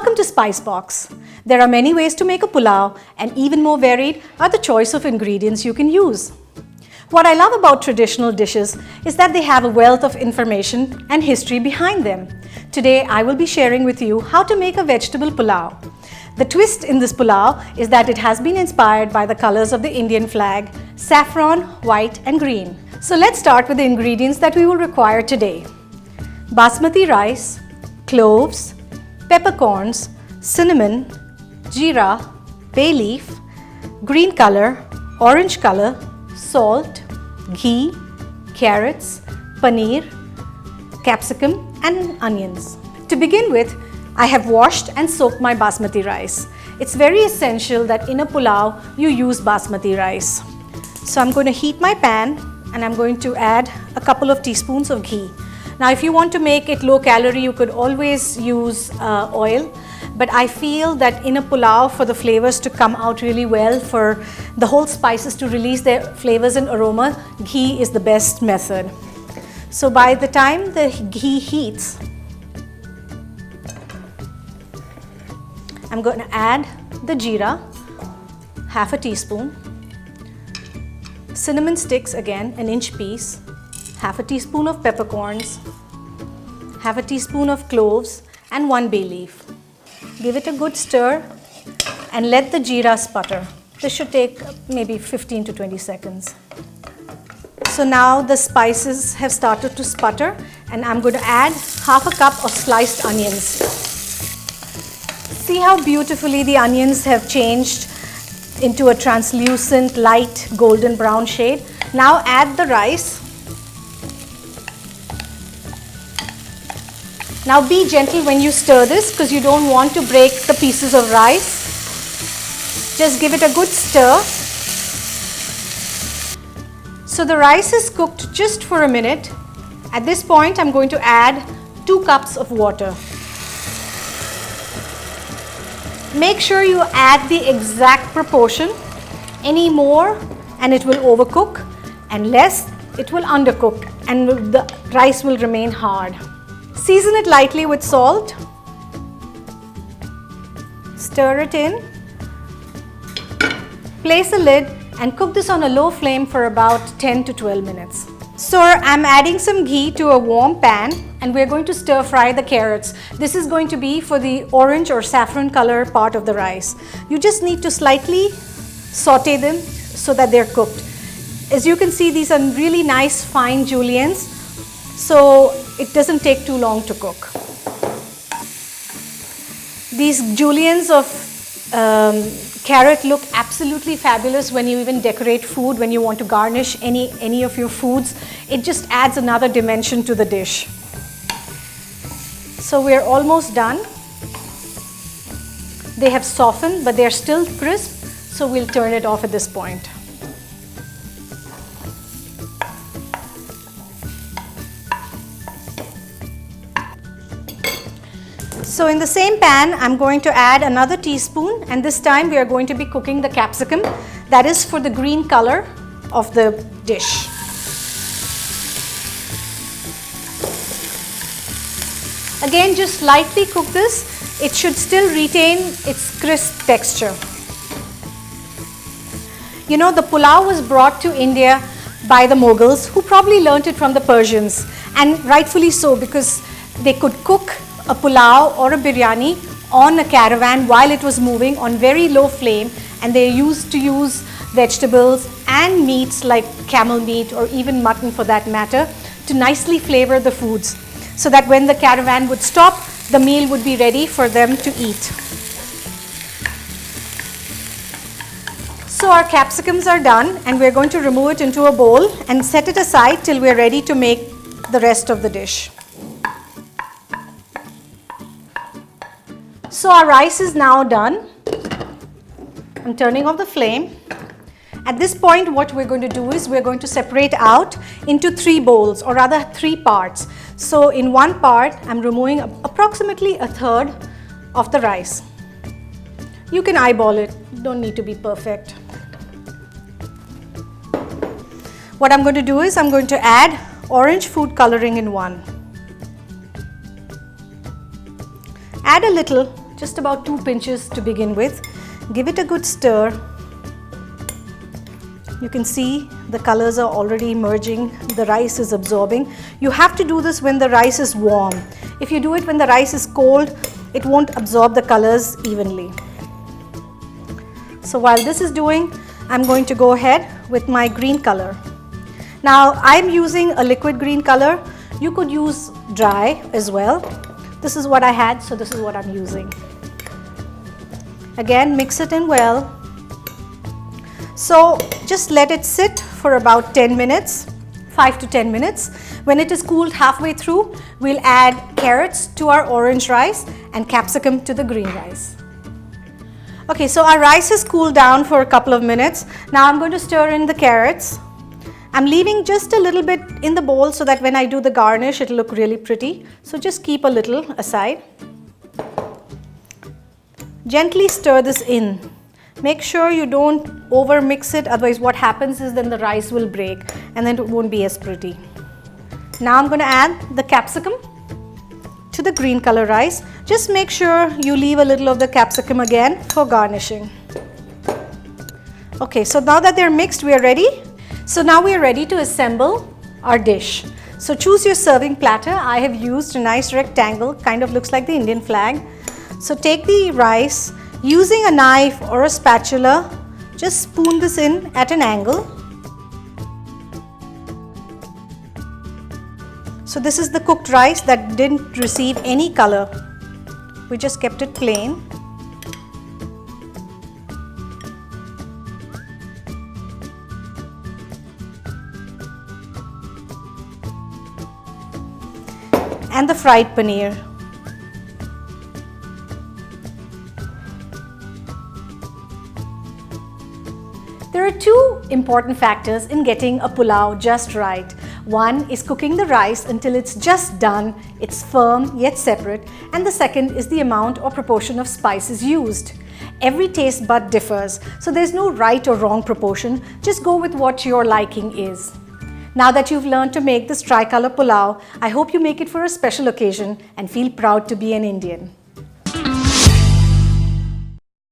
Welcome to Spice Box. There are many ways to make a pulao, and even more varied are the choice of ingredients you can use. What I love about traditional dishes is that they have a wealth of information and history behind them. Today I will be sharing with you how to make a vegetable pulao. The twist in this pulao is that it has been inspired by the colors of the Indian flag, saffron, white and green. So let's start with the ingredients that we will require today. Basmati rice, cloves, peppercorns, cinnamon, jeera, bay leaf, green color, orange color, salt, ghee, carrots, paneer, capsicum and onions. To begin with, I have washed and soaked my basmati rice. It's very essential that in a pulao you use basmati rice. So I'm going to heat my pan and I'm going to add a couple of teaspoons of ghee. Now if you want to make it low calorie, you could always use oil, but I feel that in a pulao, for the flavors to come out really well, for the whole spices to release their flavors and aroma, ghee is the best method. So by the time the ghee heats, I'm going to add the jeera, half a teaspoon, cinnamon sticks again, an inch piece, half a teaspoon of peppercorns, half a teaspoon of cloves and 1 bay leaf. Give it a good stir and let the jeera sputter. This should take maybe 15 to 20 seconds. So now the spices have started to sputter and I'm going to add half a cup of sliced onions. See how beautifully the onions have changed into a translucent light golden brown shade. Now add the rice. Now be gentle when you stir this because you don't want to break the pieces of rice. Just give it a good stir. So the rice is cooked just for a minute. At this point I'm going to add 2 cups of water. Make sure you add the exact proportion. Any more and it will overcook, and less it will undercook and the rice will remain hard. Season it lightly with salt. Stir it in. Place a lid and cook this on a low flame for about 10 to 12 minutes. So I'm adding some ghee to a warm pan and we're going to stir fry the carrots. This is going to be for the orange or saffron color part of the rice. You just need to slightly saute them so that they're cooked. As you can see, these are really nice fine juliennes, so it doesn't take too long to cook. These juliennes of carrot look absolutely fabulous when you even decorate food, when you want to garnish any of your foods. It just adds another dimension to the dish. So we're almost done. They have softened, but they're still crisp, so we'll turn it off at this point. So in the same pan, I'm going to add another teaspoon, and this time we are going to be cooking the capsicum. That is for the green color of the dish. Again, just lightly cook this. It should still retain its crisp texture. You know, the pulao was brought to India by the Mughals, who probably learnt it from the Persians, and rightfully so, because they could cook a pulao or a biryani on a caravan while it was moving on very low flame, and they used to use vegetables and meats like camel meat or even mutton for that matter to nicely flavor the foods, so that when the caravan would stop, the meal would be ready for them to eat. So our capsicums are done and we're going to remove it into a bowl and set it aside till we're ready to make the rest of the dish. So our rice is now done. I'm turning off the flame. At this point, what we're going to do is we're going to separate out into 3 bowls, or rather 3 parts. So in one part, I'm removing approximately a third of the rice. You can eyeball it, don't need to be perfect. What I'm going to do is I'm going to add orange food coloring in one. Add a little, just about 2 pinches to begin with. Give it a good stir. You can see the colors are already merging, the rice is absorbing. You have to do this when the rice is warm. If you do it when the rice is cold, it won't absorb the colors evenly. So while this is doing, I'm going to go ahead with my green color. Now I'm using a liquid green color. You could use dry as well. This is what I had, so this is what I'm using. Again, mix it in well. So just let it sit for about 10 minutes, 5 to 10 minutes. When it is cooled halfway through, we'll add carrots to our orange rice and capsicum to the green rice. Okay, so our rice has cooled down for a couple of minutes. Now I'm going to stir in the carrots. I'm leaving just a little bit in the bowl so that when I do the garnish, it'll look really pretty. So just keep a little aside. Gently stir this in. Make sure you don't over mix it, otherwise what happens is then the rice will break and then it won't be as pretty. Now I'm going to add the capsicum to the green color rice. Just make sure you leave a little of the capsicum again for garnishing. Okay, so now that they're mixed, we are ready. So now we are ready to assemble our dish. So choose your serving platter. I have used a nice rectangle, kind of looks like the Indian flag. So take the rice, using a knife or a spatula, just spoon this in at an angle. So this is the cooked rice that didn't receive any color. We just kept it plain. And the fried paneer. There are two important factors in getting a pulao just right. One is cooking the rice until it's just done, it's firm yet separate, and the second is the amount or proportion of spices used. Every taste bud differs, so there's no right or wrong proportion, just go with what your liking is. Now that you've learned to make this Tricolour Pulao, I hope you make it for a special occasion and feel proud to be an Indian.